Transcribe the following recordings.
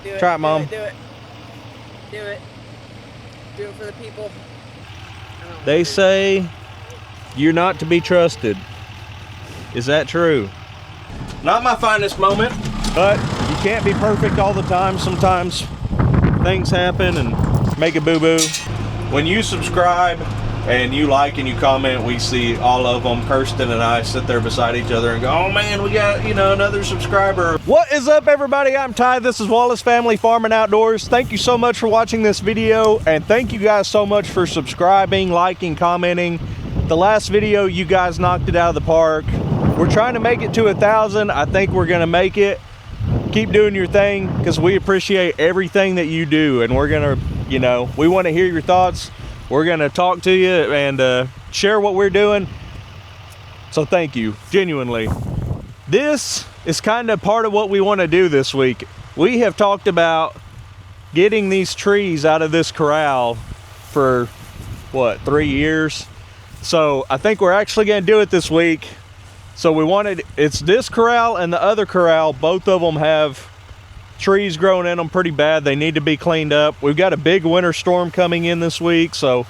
Do it. Try it, Mom. Do it. Do it. Do it for the people. They say you're not to be trusted. Is that true? Not my finest moment, but you can't be perfect all the time. Sometimes things happen and make a boo-boo. When you subscribe and you like and you comment, we see all of them. Kirsten and I sit there beside each other and go, oh man, we got, another subscriber. What is up, everybody? I'm Ty. This is Wallace Family Farm and Outdoors. Thank you so much for watching this video, and thank you guys so much for subscribing, liking, commenting. The last video, you guys knocked it out of the park. We're trying to make it to 1,000. I think we're gonna make it. Keep doing your thing, because we appreciate everything that you do, and we're gonna, we want to hear your thoughts. We're gonna talk to you and share what we're doing. So thank you, genuinely. This is kind of part of what we want to do this week. We have talked about getting these trees out of this corral for what, 3 years? So I think we're actually gonna do it this week. So it's this corral and the other corral, both of them have trees growing in them pretty bad. They need to be cleaned up. We've got a big winter storm coming in this week, so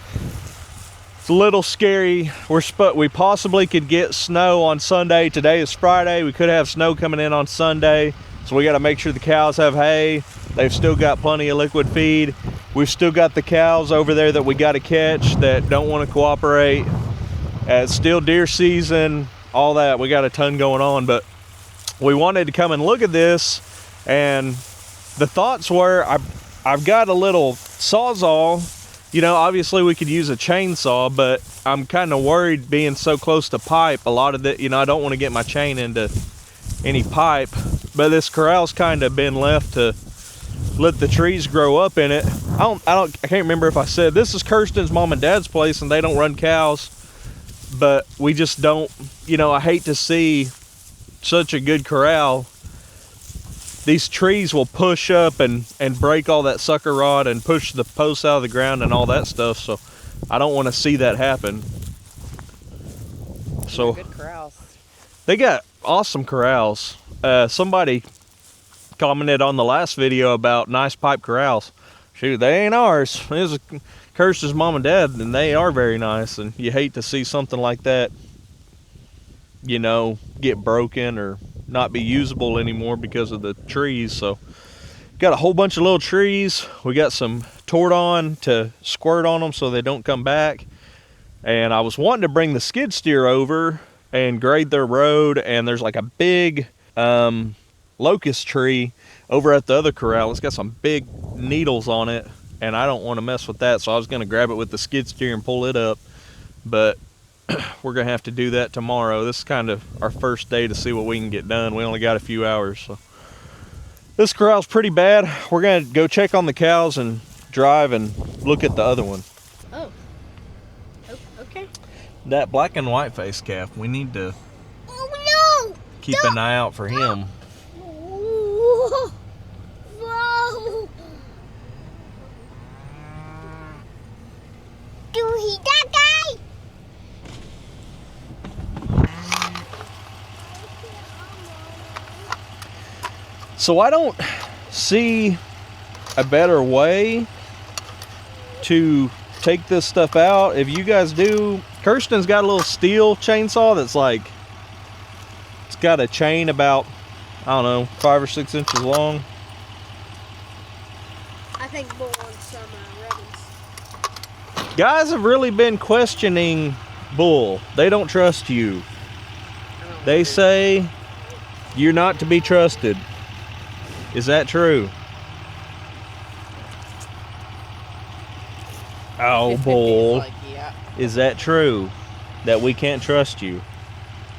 it's a little scary. We possibly could get snow on Sunday. Today is Friday. We could have snow coming in on Sunday, so we got to make sure the cows have hay. They've still got plenty of liquid feed. We've still got the cows over there that we got to catch that don't want to cooperate. It's still deer season, all that. We got a ton going on, but we wanted to come and look at this. And the thoughts were, I've got a little sawzall. Obviously we could use a chainsaw, but I'm kind of worried being so close to pipe. A lot of it, I don't want to get my chain into any pipe. But this corral's kind of been left to let the trees grow up in it. I can't remember if I said this is Kirsten's mom and dad's place, and they don't run cows. But we just don't, I hate to see such a good corral. These trees will push up and break all that sucker rod and push the posts out of the ground and all that stuff. So I don't want to see that happen. So good corrals. They got awesome corrals. Somebody commented on the last video about nice pipe corrals. Shoot, they ain't ours. It was Kirsten's mom and dad, and they are very nice. And you hate to see something like that, get broken or not be usable anymore because of the trees. So got a whole bunch of little trees. We got some Tordon to squirt on them so they don't come back. And I was wanting to bring the skid steer over and grade their road, and there's like a big locust tree over at the other corral. It's got some big needles on it, and I don't want to mess with that, so I was going to grab it with the skid steer and pull it up, but we're going to have to do that tomorrow. This is kind of our first day to see what we can get done. We only got a few hours, so this corral's pretty bad. We're going to go check on the cows and drive and look at the other one. Oh, okay. That black and white face calf, we need to keep an eye out for him. Whoa. Do you hear that guy? So I don't see a better way to take this stuff out. If you guys do, Kirsten's got a little steel chainsaw that's like, it's got a chain about, I don't know, 5 or 6 inches long. I think Bull wants some ribbons. Guys have really been questioning Bull. They don't trust you. They say you're not to be trusted. Is that true? Oh, Bull. Like, yeah. Is that true? That we can't trust you?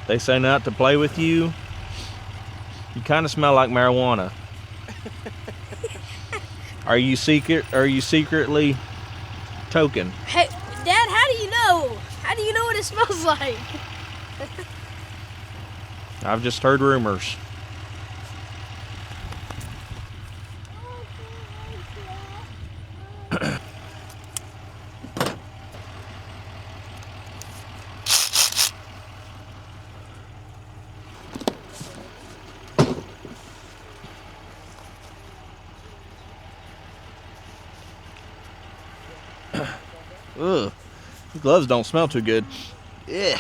They say not to play with you. You kind of smell like marijuana. Are you secretly token? Hey, Dad, how do you know? How do you know what it smells like? I've just heard rumors. Ugh. The gloves don't smell too good. Yeah.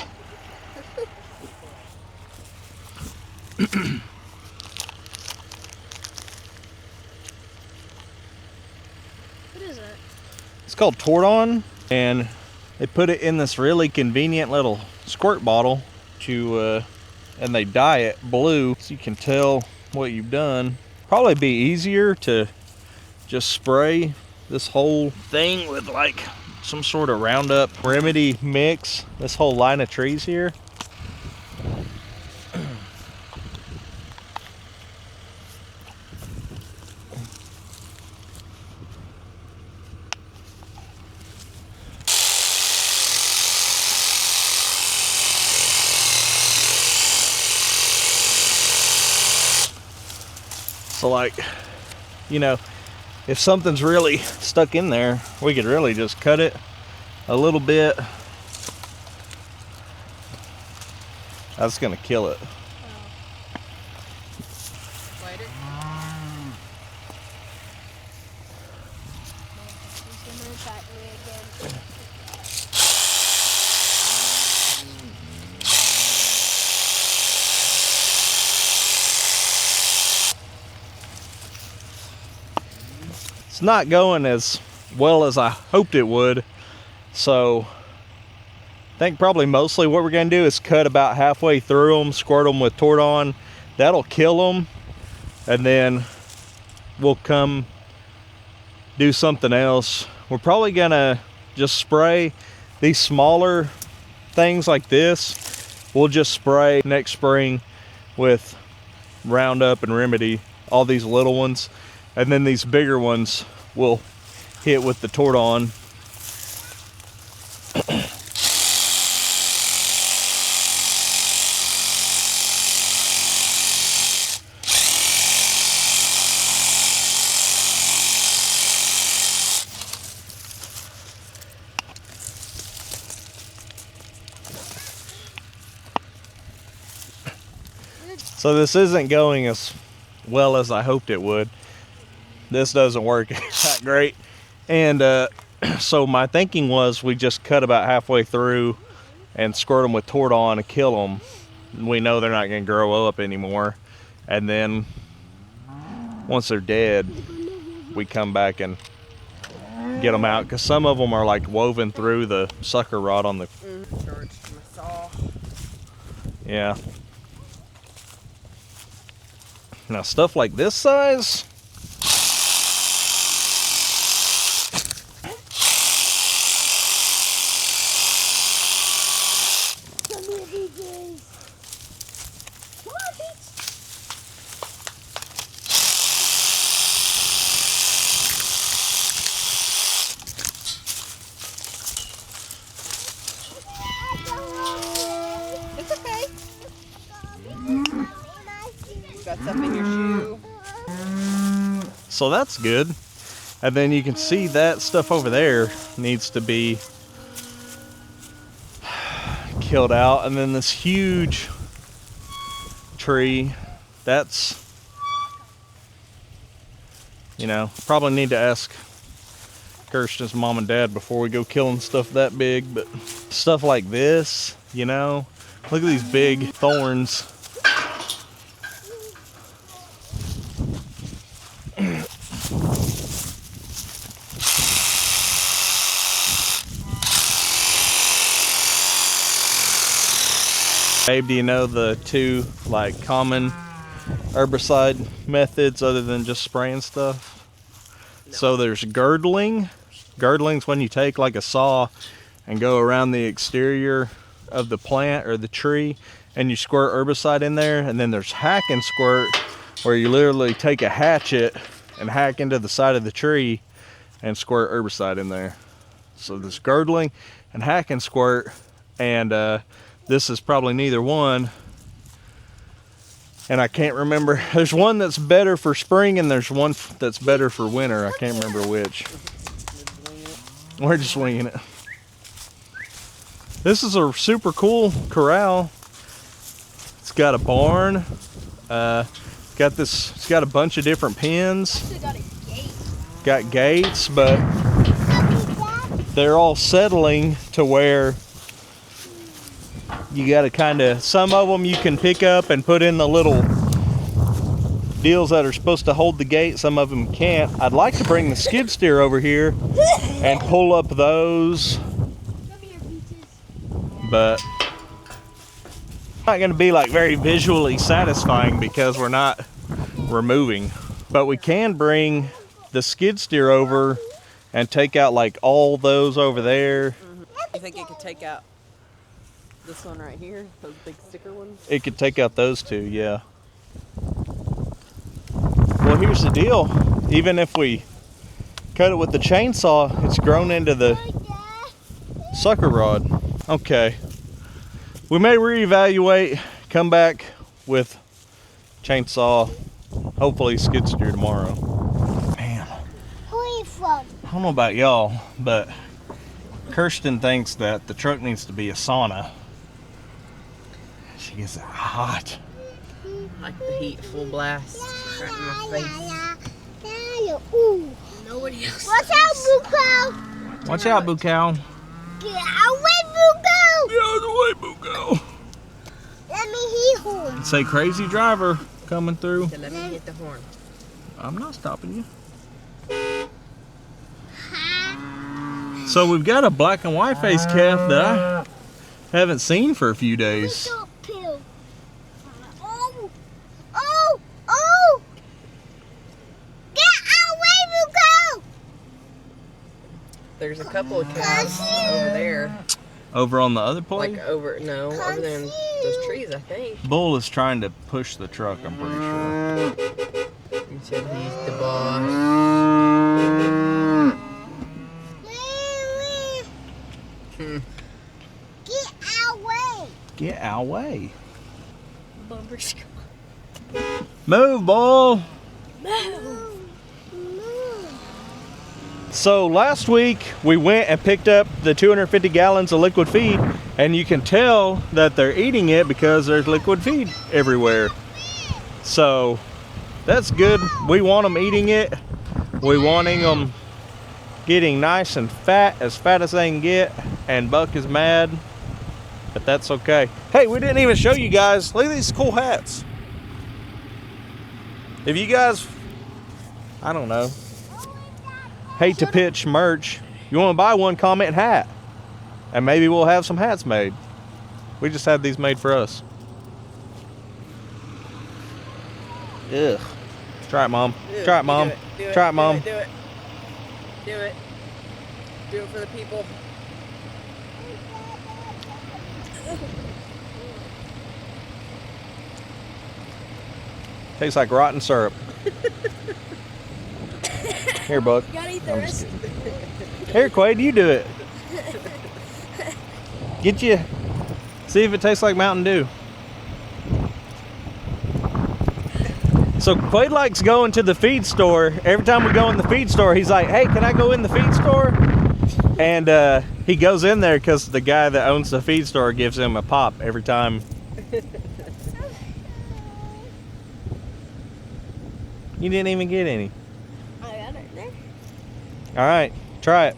What is that? It's called Tordon, and they put it in this really convenient little squirt bottle and they dye it blue so you can tell what you've done. Probably be easier to just spray this whole thing with like some sort of Roundup remedy mix, this whole line of trees here. So like, you know, if something's really stuck in there, we could really just cut it a little bit. That's gonna kill it. Light it. He's gonna attack me again. It's not going as well as I hoped it would, so I think probably mostly what we're gonna do is cut about halfway through them, squirt them with Tordon. That'll kill them, and then we'll come do something else. We're probably gonna just spray these smaller things like this. We'll just spray next spring with Roundup and Remedy, all these little ones, and then these bigger ones we'll hit with the Tordon. So this isn't going as well as I hoped it would. This doesn't work that great. And so my thinking was we just cut about halfway through and squirt them with Tordon and kill them. We know they're not gonna grow up anymore. And then once they're dead, we come back and get them out, because some of them are like woven through the sucker rod on the... Charged my saw. Yeah. Now stuff like this size, It's okay. Got stuff in your shoe. so that's good. And then you can see that stuff over there needs to be killed out. And then this huge tree, that's, you know, probably need to ask Kirsten's mom and dad before we go killing stuff that big. But stuff like this, you know, look at these big thorns. Babe, do you know the two like common herbicide methods other than just spraying stuff? No. So there's girdling. Girdling's when you take like a saw and go around the exterior of the plant or the tree and you squirt herbicide in there. And then there's hack and squirt, where you literally take a hatchet and hack into the side of the tree and squirt herbicide in there. So there's girdling and hack and squirt, and this is probably neither one. And I can't remember. There's one that's better for spring and there's one that's better for winter. I can't remember which. We're just winging it. This is a super cool corral. It's got a barn. It's got a bunch of different pens. Actually got a gate. Got gates, but they're all settling to where you got to kind of, some of them you can pick up and put in the little deals that are supposed to hold the gate. Some of them can't. I'd like to bring the skid steer over here and pull up those, but not going to be like very visually satisfying because we're not removing. But we can bring the skid steer over and take out like all those over there. You think it could take out this one right here? Those big sticker ones? It could take out those two, yeah. Well, here's the deal. Even if we cut it with the chainsaw, it's grown into the sucker rod. Okay. We may reevaluate, come back with chainsaw, hopefully skid steer tomorrow. Man. Who are you from? I don't know about y'all, but Kirsten thinks that the truck needs to be a sauna. She gets it hot. Like the heat, full blast, right in my face. Nobody else. Watch out, Blue Cow! Watch out, Boo Cow. Get away, Blue Cow! Get out of the way, Boo Cow. Let me hear horn. Say crazy driver coming through. So let me hit the horn. I'm not stopping you. So we've got a black and white face calf that I haven't seen for a few days. Oh! Oh! Oh! Get away, Blue Cow! There's a couple of cows over there. Over on the other place? Like over there in those trees, I think. Bull is trying to push the truck, I'm pretty sure. He said he's the boss. Get away! Get our way. Bumpers. Move, Bull. Move. So last week we went and picked up the 250 gallons of liquid feed, and you can tell that they're eating it because there's liquid feed everywhere. So that's good. We want them eating it. We wanting them getting nice and fat as they can get, and Buck is mad, but that's okay. Hey, we didn't even show you guys. Look at these cool hats. If you guys, I don't know, hate to pitch merch, you want to buy one, comment hat, and maybe we'll have some hats made. We just had these made for us. Ugh. Try it, Mom. Try it, Mom. Try it, Mom. Do it. Do it. Do it for the people. Tastes like rotten syrup. Here, Buck. You gotta eat the I'm rest. just kidding. Here, Quaid, you do it. Get you. See if it tastes like Mountain Dew. So Quaid likes going to the feed store. Every time we go in the feed store, he's like, hey, can I go in the feed store? And he goes in there because the guy that owns the feed store gives him a pop every time. You didn't even get any. I got it there. All right, try it.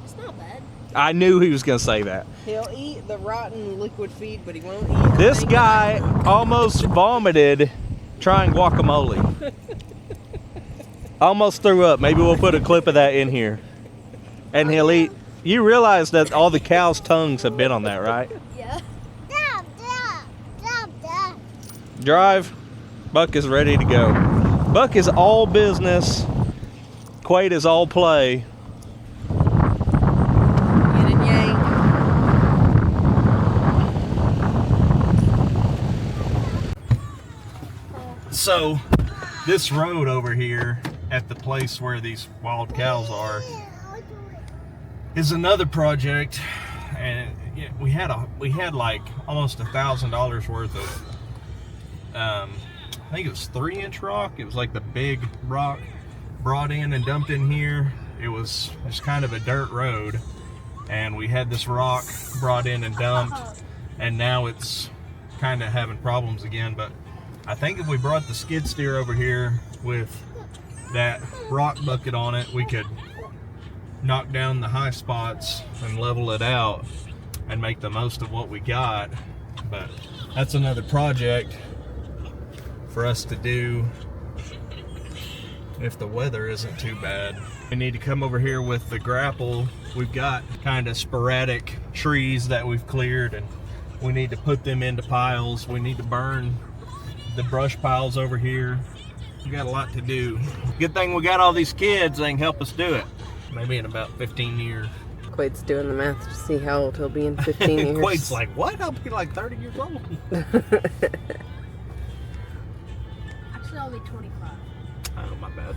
It's not bad. I knew he was going to say that. He'll eat the rotten liquid feed, but he won't eat This anything. guy almost vomited trying guacamole. Almost threw up. Maybe we'll put a clip of that in here. And he'll eat. You realize that all the cows' tongues have been on that, right? Yeah. Drive. Buck is ready to go. Buck is all business. Quaid is all play. Yin and yang. So, this road over here at the place where these wild cows are is another project, and we had like almost $1,000 worth of I think it was 3-inch rock. It was like the big rock brought in and dumped in here. It was just kind of a dirt road, and we had this rock brought in and dumped, and now it's kind of having problems again. But I think if we brought the skid steer over here with that rock bucket on it, we could knock down the high spots and level it out and make the most of what we got. But that's another project for us to do if the weather isn't too bad. We need to come over here with the grapple. We've got kind of sporadic trees that we've cleared, and we need to put them into piles. We need to burn the brush piles over here. We got a lot to do. Good thing we got all these kids that can help us do it. Maybe in about 15 years. Quaid's doing the math to see how old he'll be in 15 years. Quaid's like, what? I'll be like 30 years old. Actually, I'll be 25. Oh, my bad.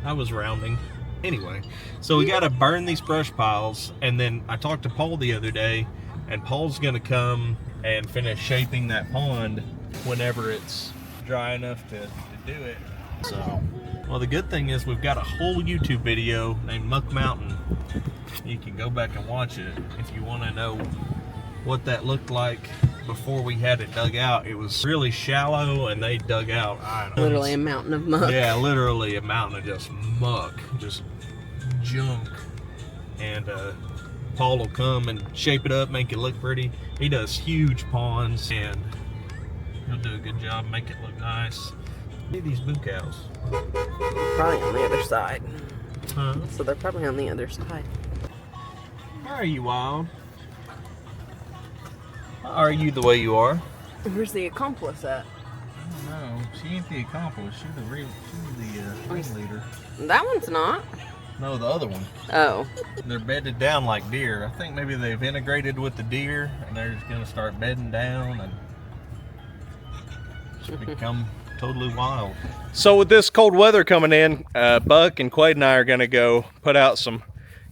I was rounding. Anyway, so we got to burn these brush piles, and then I talked to Paul the other day, and Paul's going to come and finish shaping that pond whenever it's dry enough to do it. So, well, the good thing is we've got a whole YouTube video named Muck Mountain. You can go back and watch it if you want to know what that looked like before we had it dug out. It was really shallow, and they dug out, I don't know, Literally a mountain of muck. yeah, literally a mountain of just muck, just junk. And Paul will come and shape it up, make it look pretty. He does huge ponds, and he'll do a good job, make it look nice. Look at these boo cows. Probably on the other side. Huh? So they're probably on the other side. Why are you wild? Why are you the way you are? Where's the accomplice at? I don't know. She ain't the accomplice. She's the ringleader. That one's not. No, the other one. Oh. They're bedded down like deer. I think maybe they've integrated with the deer, and they're just gonna start bedding down and just become totally wild. So with this cold weather coming in, Buck and Quaid and I are gonna go put out some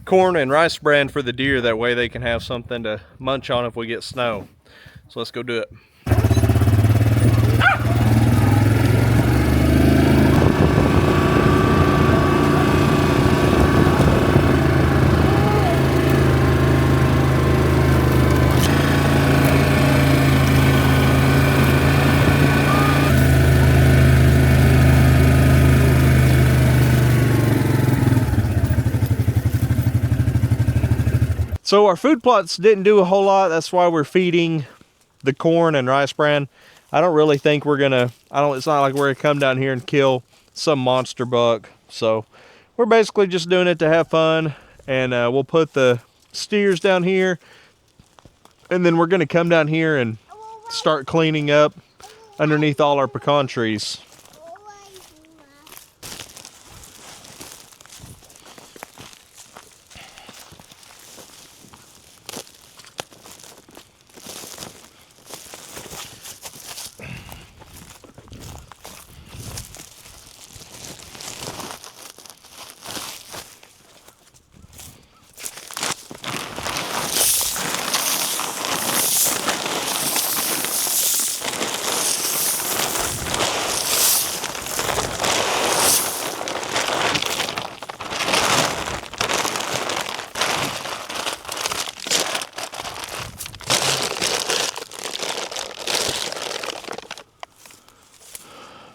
corn and rice bran for the deer. That way they can have something to munch on if we get snow. So let's go do it. So our food plots didn't do a whole lot. That's why we're feeding the corn and rice bran. I don't really think we're gonna, it's not like we're gonna come down here and kill some monster buck. So we're basically just doing it to have fun. And we'll put the steers down here. And then we're gonna come down here and start cleaning up underneath all our pecan trees.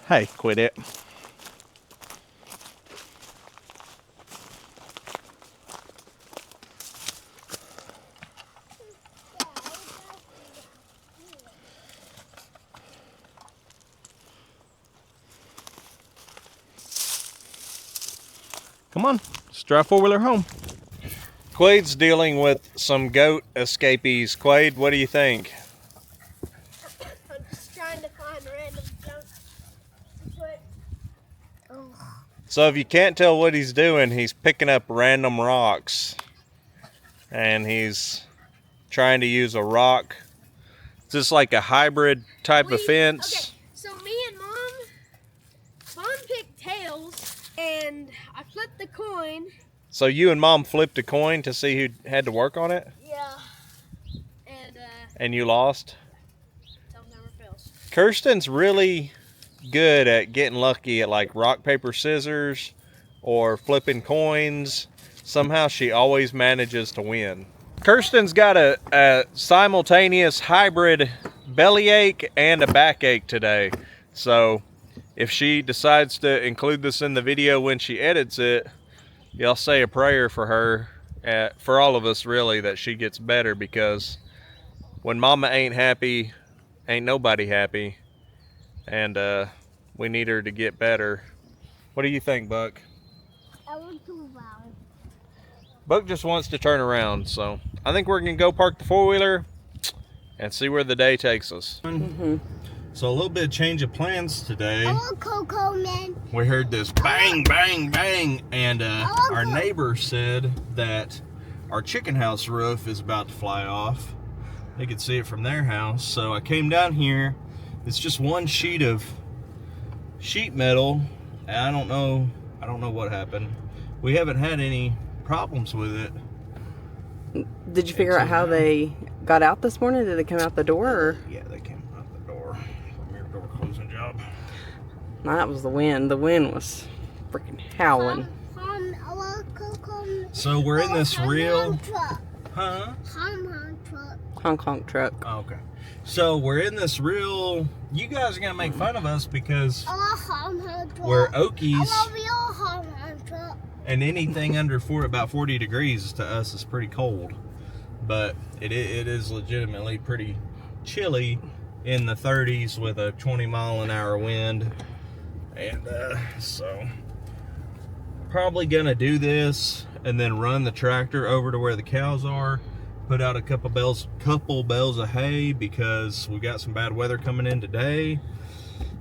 Hey, quit it. Come on, let's drive four-wheeler home. Quaid's dealing with some goat escapees. Quaid, what do you think? I'm just trying to find random junk to put. So if you can't tell what he's doing, he's picking up random rocks. And he's trying to use a rock. It's just like a hybrid type of fence. Okay, so me and Mom picked tails, and I flipped the coin. So you and Mom flipped a coin to see who had to work on it? Yeah. And you lost? Tell never fails. Kirsten's really good at getting lucky at like rock, paper, scissors or flipping coins. Somehow she always manages to win. Kirsten's got a simultaneous hybrid bellyache and a backache today. So if she decides to include this in the video when she edits it, y'all say a prayer for her, for all of us really, that she gets better, because when Mama ain't happy, ain't nobody happy, and we need her to get better. What do you think, Buck? I want to run. Buck just wants to turn around, so I think we're gonna go park the four-wheeler and see where the day takes us. So a little bit of change of plans today. I want Coco, man. We heard this bang, bang, bang, and our neighbor said that our chicken house roof is about to fly off. They could see it from their house, so I came down here. It's just one sheet of sheet metal, and I don't know what happened. We haven't had any problems with it. Did you figure out how they got out this morning? Did they come out the door? Or? Yeah, they came out the door. Mirror door closing job. No, that was the wind. The wind was freaking howling. I want Coco. So we're in this real... truck. Huh? Truck. Honk honk truck. Oh, okay. So we're in this real... You guys are going to make fun of us because we're Okies. I want real truck. And anything under about 40 degrees to us is pretty cold. But it is legitimately pretty chilly in the 30s with a 20-mile-an-hour wind. And so probably gonna do this and then run the tractor over to where the cows are, put out a couple bales of hay, because we got some bad weather coming in today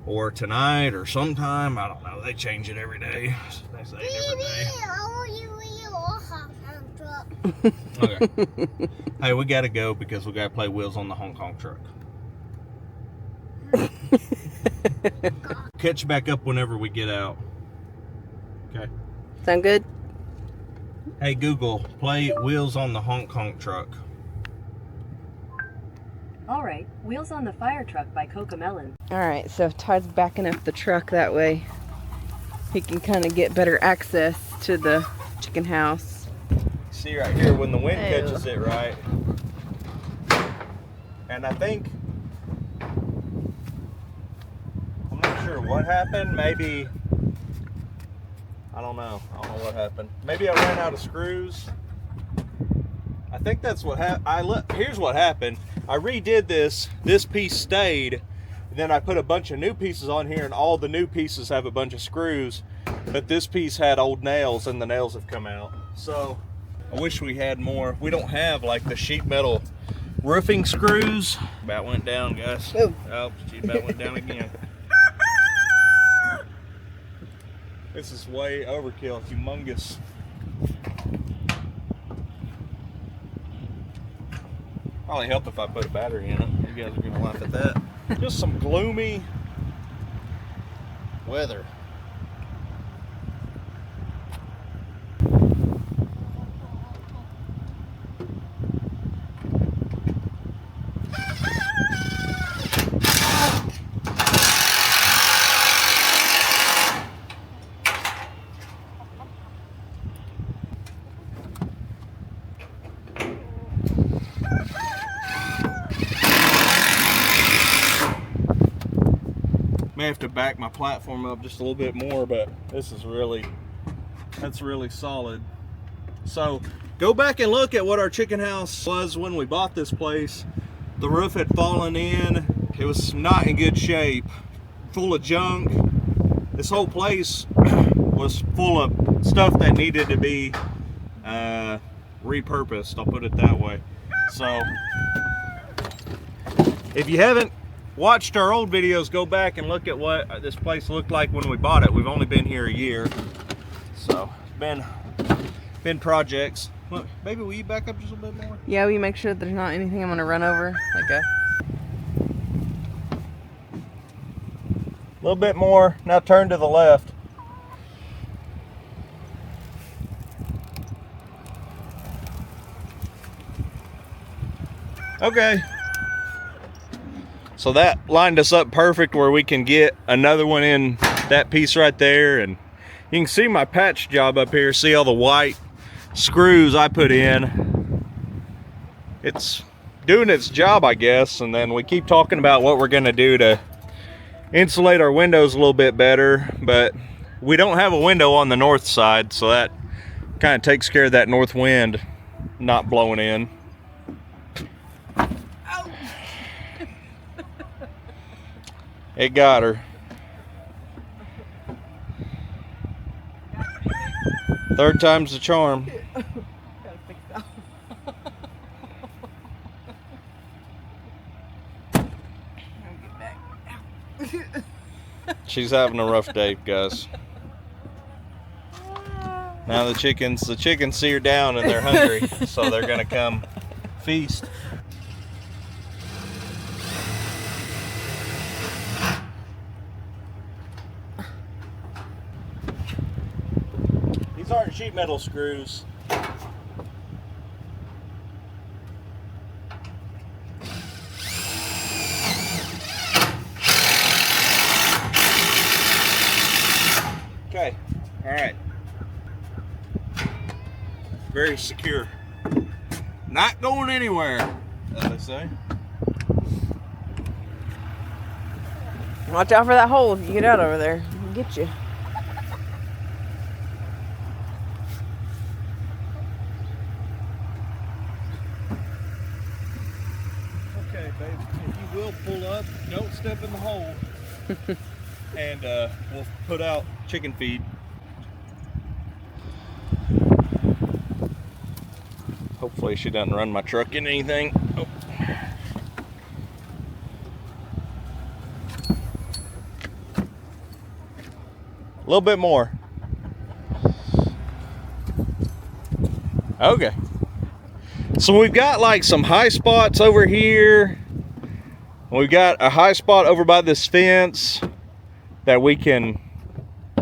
or tonight or sometime. I don't know. They change it every day. They say different day. Okay. Hey, we gotta go because we gotta play wheels on the Hong Kong truck. Catch back up whenever we get out. Okay. Sound good? Hey Google, play wheels on the Hong Kong truck. All right, Wheels on the Fire Truck by Cocomelon. All right, so Todd's backing up the truck that way. He can kind of get better access to the chicken house. See right here when the wind catches it, right? And I think, I'm not sure what happened. Maybe, I don't know what happened. Maybe I ran out of screws. I think that's what happened. Here's what happened. I redid this piece stayed, then I put a bunch of new pieces on here, and all the new pieces have a bunch of screws, but this piece had old nails and the nails have come out. So I wish we had more. We don't have like the sheet metal roofing screws. Bat went down, guys. Oh, She bat went down again. This is way overkill, humongous. Probably help if I put a battery in it. You guys are gonna laugh at that. Just some gloomy weather. May have to back my platform up just a little bit more, but this is that's really solid. So go back and look at what our chicken house was when we bought this place. The roof had fallen in. It was not in good shape, full of junk. This whole place was full of stuff that needed to be repurposed, I'll put it that way. So if you haven't watched our old videos, go back and look at what this place looked like when we bought it. We've only been here a year, so it's been projects. Look, baby, will you back up just a little bit more? yeah, will you make sure there's not anything I'm gonna run over? Like a little bit more. Now turn to the left. Okay. So that lined us up perfect where we can get another one in that piece right there. And you can see my patch job up here. See all the white screws I put in. It's doing its job, I guess. And then we keep talking about what we're gonna do to insulate our windows a little bit better. But we don't have a window on the north side, so that Kind of takes care of that north wind not blowing in. It got her. Third time's the charm. Gotta fix that. Get back. She's having a rough day, guys. Now the chickens see her down and they're hungry, so they're gonna come feast. These aren't sheet metal screws. Okay, all right. Very secure. Not going anywhere, as they say. Watch out for that hole if you get out over there. It'll get you. Okay, babe, if you will pull up, don't step in the hole. And we'll put out chicken feed. Hopefully she doesn't run my truck into anything. Oh. A little bit more. Okay. So we've got like some high spots over here. We've got a high spot over by this fence that we can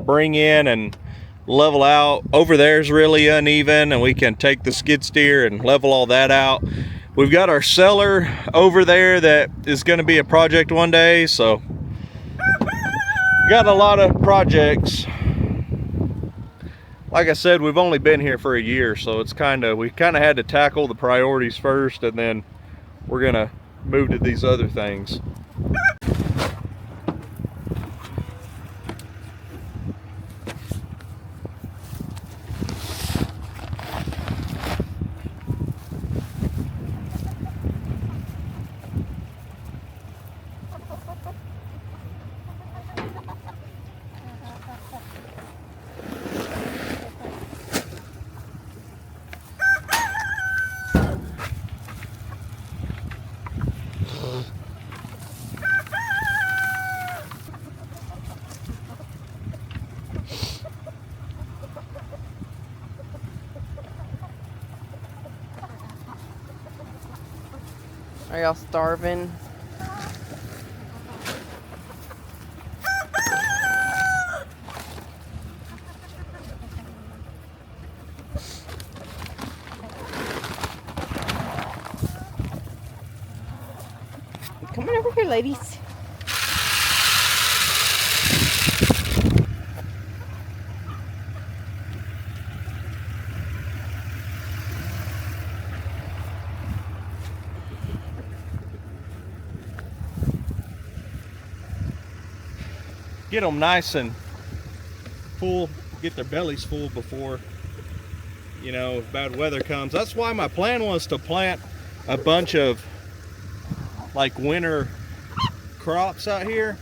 bring in and level out. Over there's really uneven, and we can take the skid steer and level all that out. We've got our cellar over there that is going to be a project one day, so got a lot of projects. Like I said, we've only been here for a year, so it's we kind of had to tackle the priorities first, and then we're gonna move to these other things. Are y'all starving? Come on over here, ladies. Get them nice and full, get their bellies full before, you know, bad weather comes. That's why my plan was to plant a bunch of like winter crops out here,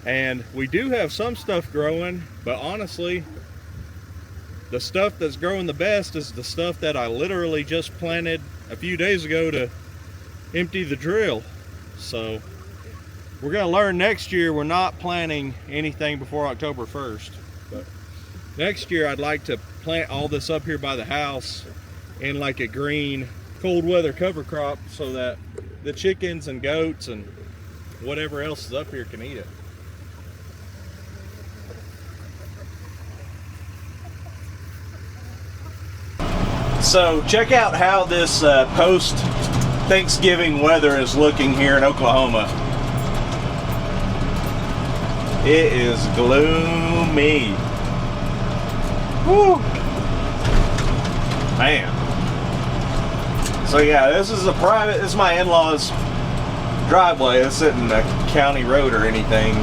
and we do have some stuff growing, but honestly the stuff that's growing the best is the stuff that I literally just planted a few days ago to empty the drill. So we're going to learn next year. We're not planting anything before October 1st, but next year I'd like to plant all this up here by the house in like a green cold weather cover crop so that the chickens and goats and whatever else is up here can eat it. So check out how this post Thanksgiving weather is looking here in Oklahoma. It is gloomy. Woo! Man. So yeah, this is my in-laws' driveway. This isn't a county road or anything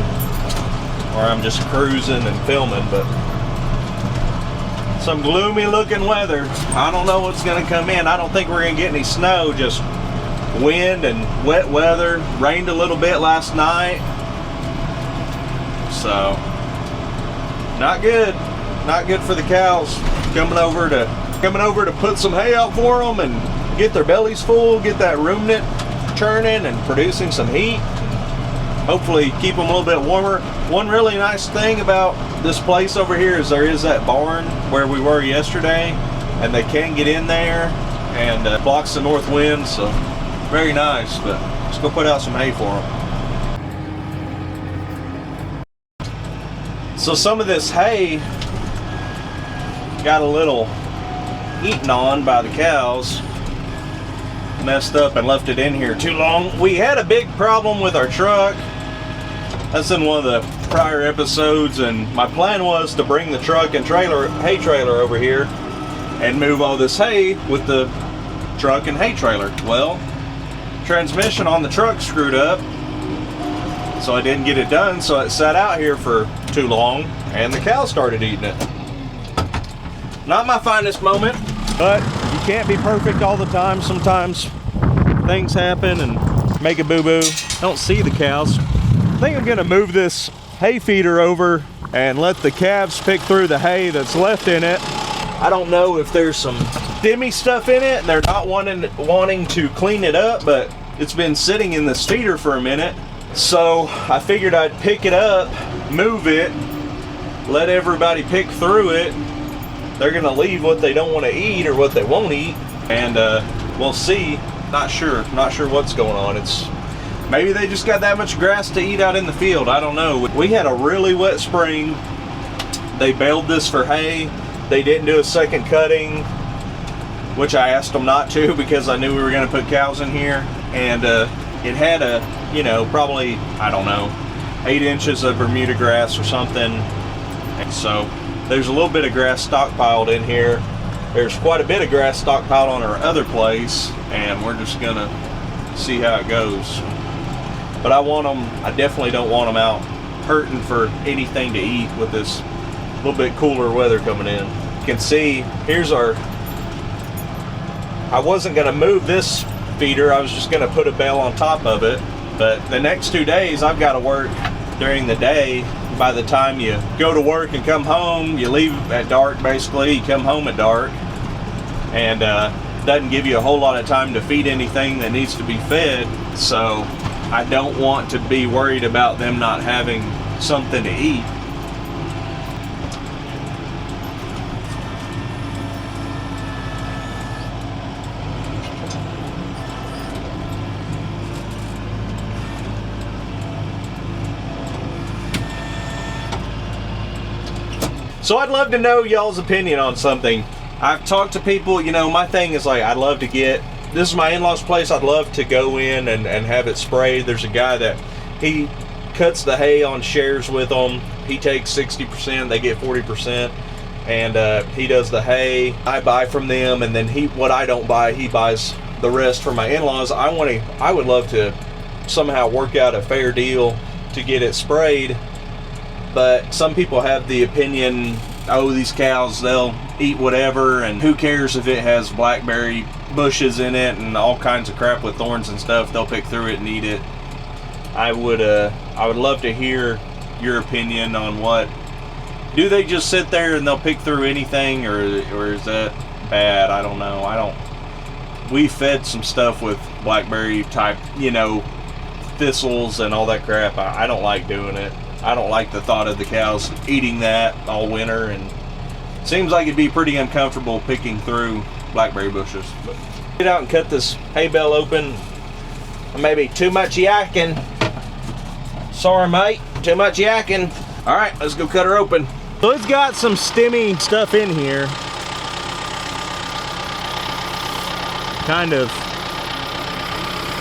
where I'm just cruising and filming, but some gloomy looking weather. I don't know what's gonna come in. I don't think we're gonna get any snow, just wind and wet weather. Rained a little bit last night. So, not good. Not good for the cows. Coming over to put some hay out for them and get their bellies full, get that ruminant churning and producing some heat. Hopefully keep them a little bit warmer. One really nice thing about this place over here is there is that barn where we were yesterday, and they can get in there, and blocks the north wind, so very nice. But let's go put out some hay for them. So some of this hay got a little eaten on by the cows, messed up and left it in here too long. We had a big problem with our truck. That's in one of the prior episodes, and my plan was to bring the truck and hay trailer over here and move all this hay with the truck and hay trailer. Well, transmission on the truck screwed up, so I didn't get it done, so it sat out here for too long and the cows started eating it. Not my finest moment, but you can't be perfect all the time. Sometimes things happen and make a boo-boo. Don't see the cows. I think I'm gonna move this hay feeder over and let the calves pick through the hay that's left in it. I don't know if there's some stimmy stuff in it and they're not wanting to clean it up, but it's been sitting in this feeder for a minute. So I figured I'd pick it up, move it, let everybody pick through it. They're gonna leave what they don't want to eat or what they won't eat, and we'll see. Not sure what's going on. Maybe they just got that much grass to eat out in the field. I don't know. We had a really wet spring. They baled this for hay. They didn't do a second cutting, which I asked them not to because I knew we were gonna put cows in here. And it had probably, I don't know, 8 inches of Bermuda grass or something. And so there's a little bit of grass stockpiled in here. There's quite a bit of grass stockpiled on our other place, and we're just gonna see how it goes. But I definitely don't want them out hurting for anything to eat with this little bit cooler weather coming in. You can see, I wasn't gonna move this feeder, I was just gonna put a bale on top of it. But the next 2 days, I've gotta work during the day. By the time you go to work and come home, you leave at dark basically, you come home at dark, and doesn't give you a whole lot of time to feed anything that needs to be fed. So I don't want to be worried about them not having something to eat. So I'd love to know y'all's opinion on something. I've talked to people, my thing is like, this is my in-laws place, I'd love to go in and have it sprayed. There's a guy that he cuts the hay on shares with them. He takes 60%, they get 40%, and he does the hay. I buy from them, and then what I don't buy, he buys the rest for my in-laws. I would love to somehow work out a fair deal to get it sprayed. But some people have the opinion, oh, these cows, they'll eat whatever, and who cares if it has blackberry bushes in it and all kinds of crap with thorns and stuff, they'll pick through it and eat it. I would love to hear your opinion on do they just sit there and they'll pick through anything, or is that bad? I don't know. We fed some stuff with blackberry type, thistles and all that crap. I don't like doing it. I don't like the thought of the cows eating that all winter, and it seems like it'd be pretty uncomfortable picking through blackberry bushes. But get out and cut this hay bale open. Maybe too much yakking. Sorry, mate, too much yakking. All right, let's go cut her open. So it's got some stemmy stuff in here. Kind of,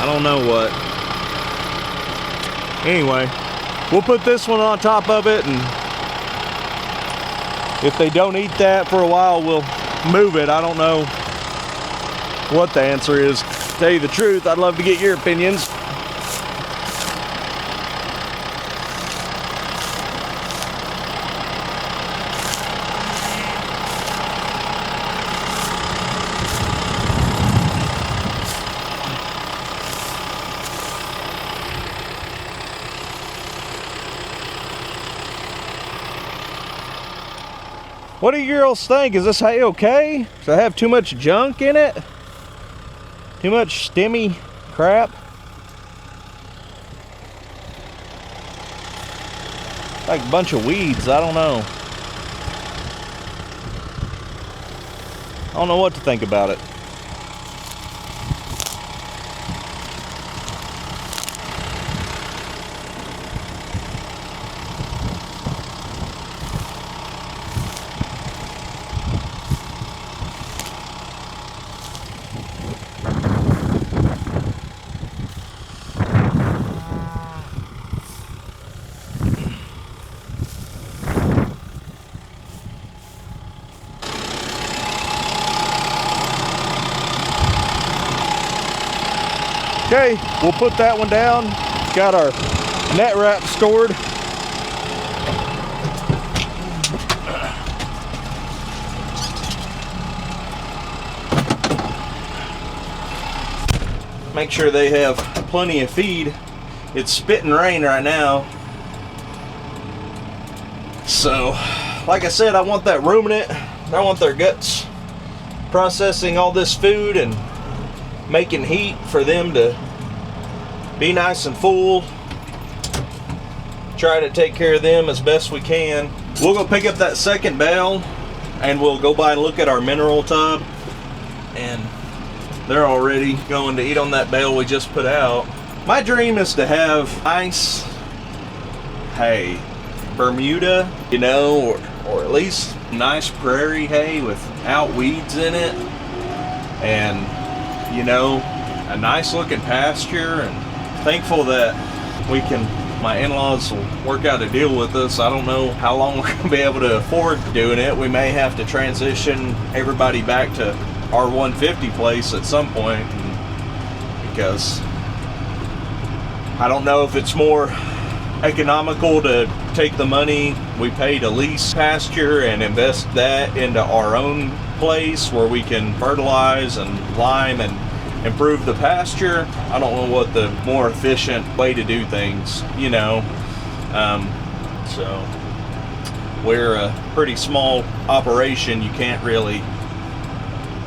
I don't know what. Anyway, we'll put this one on top of it, and if they don't eat that for a while, we'll move it. I don't know what the answer is. To tell you the truth, I'd love to get your opinions. What do you girls think? Is this hay okay? Does it have too much junk in it? Too much stemmy crap? Like a bunch of weeds, I don't know. I don't know what to think about it. Okay, we'll put that one down. Got our net wrap stored. Make sure they have plenty of feed. It's spitting rain right now. So, like I said, I want that ruminant. I want their guts processing all this food and making heat for them to be nice and full. Try to take care of them as best we can. We'll go pick up that second bale and we'll go by and look at our mineral tub, and they're already going to eat on that bale we just put out. My dream is to have nice hay, Bermuda, you know, or at least nice prairie hay without weeds in it, and you know, a nice looking pasture. And thankful that my in-laws will work out a deal with us. I don't know how long we're gonna be able to afford doing it. We may have to transition everybody back to our 150 place at some point, because I don't know if it's more economical to take the money we pay to lease pasture and invest that into our own place where we can fertilize and lime and improve the pasture. I don't know what the more efficient way to do things, you know. So we're a pretty small operation. You can't really,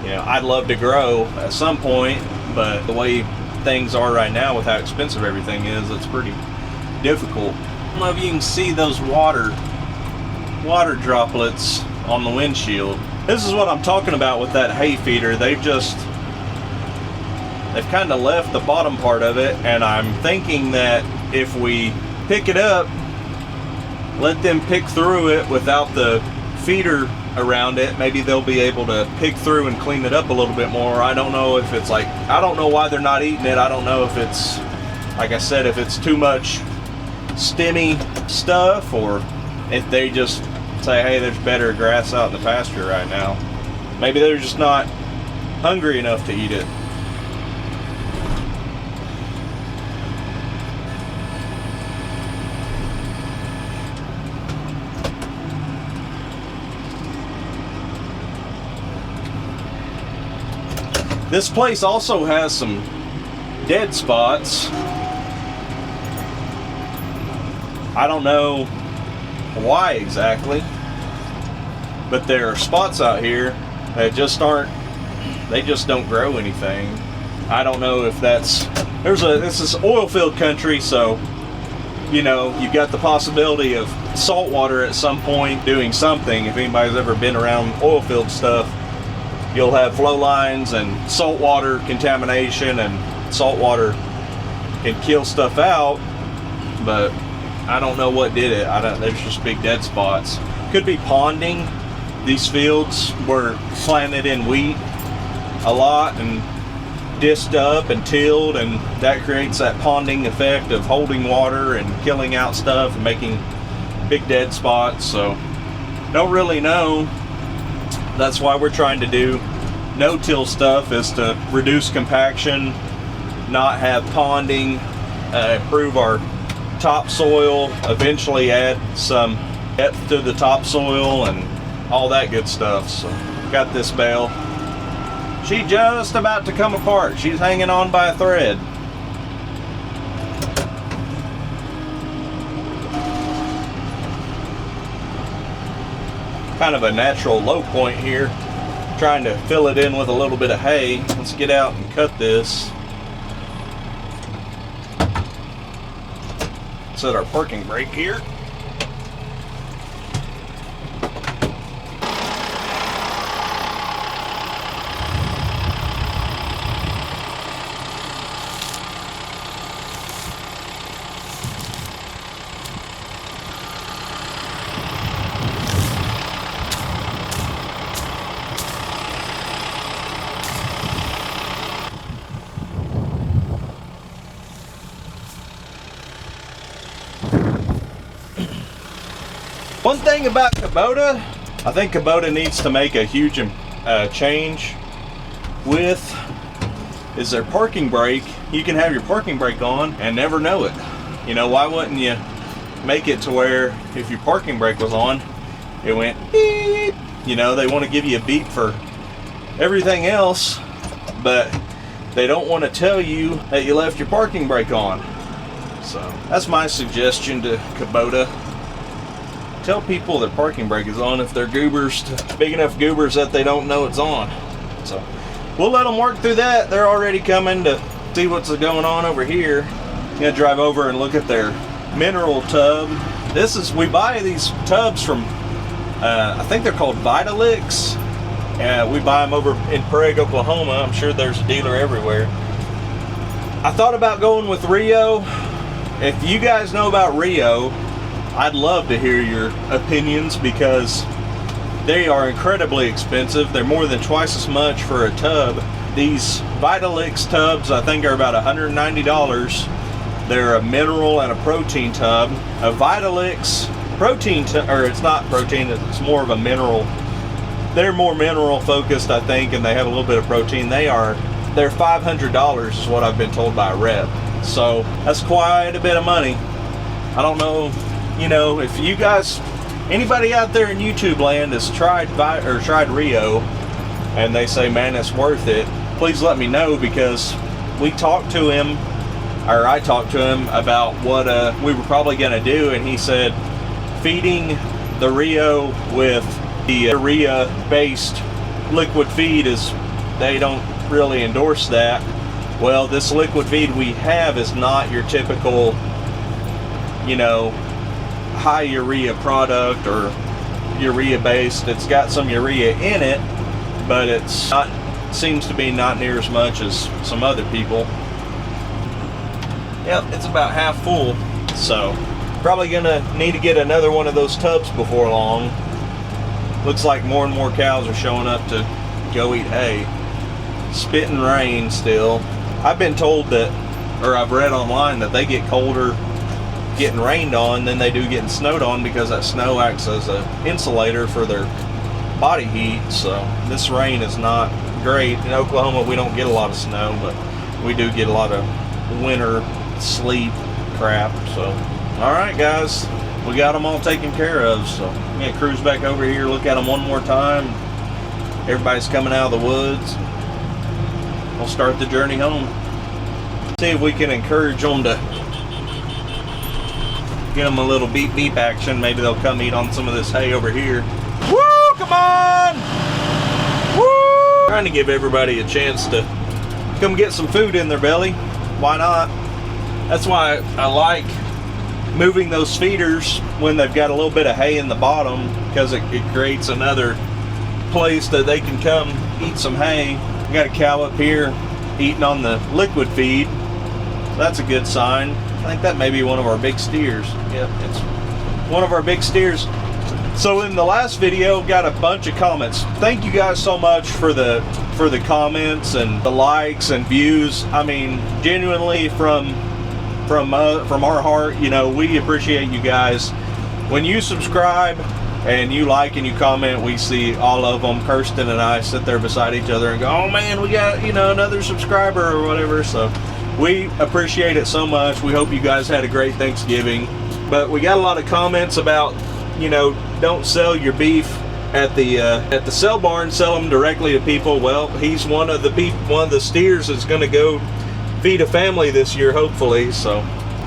you know, I'd love to grow at some point, but the way things are right now with how expensive everything is, it's pretty difficult. I don't know if you can see those water droplets on the windshield. This is what I'm talking about with that hay feeder. They've kind of left the bottom part of it, and I'm thinking that if we pick it up, let them pick through it without the feeder around it, maybe they'll be able to pick through and clean it up a little bit more. I don't know if it's like, I don't know why they're not eating it. I don't know if it's, like I said, if it's too much stemmy stuff, or if they just say, hey, there's better grass out in the pasture right now. Maybe they're just not hungry enough to eat it. This place also has some dead spots. I don't know why exactly, but there are spots out here that just aren't, they just don't grow anything. I don't know if that's, this is oil field country, so you know, you've got the possibility of salt water at some point doing something. If anybody's ever been around oil field stuff, you'll have flow lines and saltwater contamination, and saltwater can kill stuff out, but I don't know what did it. There's just big dead spots. Could be ponding. These fields were planted in wheat a lot and disced up and tilled, and that creates that ponding effect of holding water and killing out stuff and making big dead spots. So don't really know. That's why we're trying to do no-till stuff, is to reduce compaction, not have ponding, improve our topsoil, eventually add some depth to the topsoil and all that good stuff. So got this bale. She just about to come apart. She's hanging on by a thread. kind of a natural low point here. Trying to fill it in with a little bit of hay. Let's get out and cut this. Set our parking brake here. One thing about Kubota, I think Kubota needs to make a huge change with, is their parking brake. You can have your parking brake on and never know it. You know, why wouldn't you make it to where if your parking brake was on, it went beep? You know, they want to give you a beep for everything else, but they don't want to tell you that you left your parking brake on. So that's my suggestion to Kubota. Tell people their parking brake is on if they're goobers, big enough goobers that they don't know it's on. So we'll let them work through that. They're already coming to see what's going on over here. I'm gonna drive over and look at their mineral tub. We buy these tubs from, I think they're called Vitalix. We buy them over in Prague, Oklahoma. I'm sure there's a dealer everywhere. I thought about going with Rio. If you guys know about Rio, I'd love to hear your opinions because they are incredibly expensive. They're more than twice as much for a tub. These Vitalix tubs, I think, are about $190. They're a mineral and a protein tub. A Vitalix protein, or it's not protein, it's more of a mineral. They're more mineral focused, I think, and they have a little bit of protein. They're $500 is what I've been told by a rep. So that's quite a bit of money. I don't know. You know, if you guys, anybody out there in YouTube land has tried Rio and they say, man, it's worth it, please let me know, because I talked to him about what we were probably going to do, and he said feeding the Rio with the urea based liquid feed they don't really endorse that. Well, this liquid feed we have is not your typical, you know, high urea product or urea based. It's got some urea in it, but seems to be not near as much as some other people. Yep, it's about half full, so probably gonna need to get another one of those tubs before long. Looks like more and more cows are showing up to go eat hay. Spitting rain still. I've been told that, or I've read online, that they get colder getting rained on than they do getting snowed on, because that snow acts as an insulator for their body heat. So this rain is not great. In Oklahoma we don't get a lot of snow, but we do get a lot of winter sleet crap. So alright guys, we got them all taken care of, so I'm gonna cruise back over here, look at them one more time. Everybody's coming out of the woods. We'll start the journey home. See if we can encourage them to get them a little beep beep action. Maybe they'll come eat on some of this hay over here. Woo! Come on! Woo! Trying to give everybody a chance to come get some food in their belly. Why not? That's why I like moving those feeders when they've got a little bit of hay in the bottom, because it creates another place that they can come eat some hay. We got a cow up here eating on the liquid feed. So that's a good sign. I think that may be one of our big steers. Yep, it's one of our big steers. So in the last video, got a bunch of comments. Thank you guys so much for the comments and the likes and views. I mean, genuinely from our heart, you know, we appreciate you guys. When you subscribe and you like and you comment, we see all of them. Kirsten and I sit there beside each other and go, oh man, we got, you know, another subscriber or whatever. So we appreciate it so much. We hope you guys had a great Thanksgiving. But we got a lot of comments about, you know, don't sell your beef at the sell barn, sell them directly to people. Well, he's one of the steers that's going to go feed a family this year, hopefully. So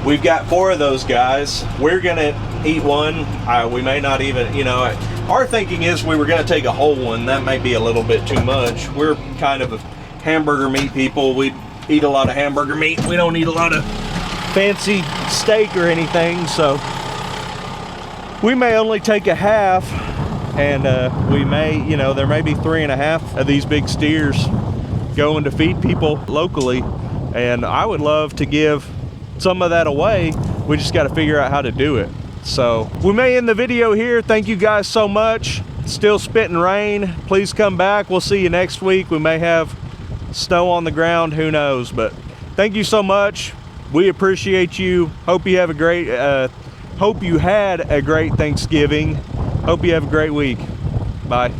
We've got 4 of those guys. We're gonna eat one. We may not even, you know, our thinking is we were gonna take a whole one. That may be a little bit too much. We're kind of a hamburger meat people. We eat a lot of hamburger meat. We don't eat a lot of fancy steak or anything, so we may only take a half, and we may, you know, there may be 3.5 of these big steers going to feed people locally, and I would love to give some of that away. We just got to figure out how to do it. So we may end the video here. Thank you guys so much. Still spitting rain. Please come back. We'll see you next week. We may have snow on the ground, who knows, but thank you so much. We appreciate you. Hope you have a great hope you had a great Thanksgiving. Hope you have a great week. Bye.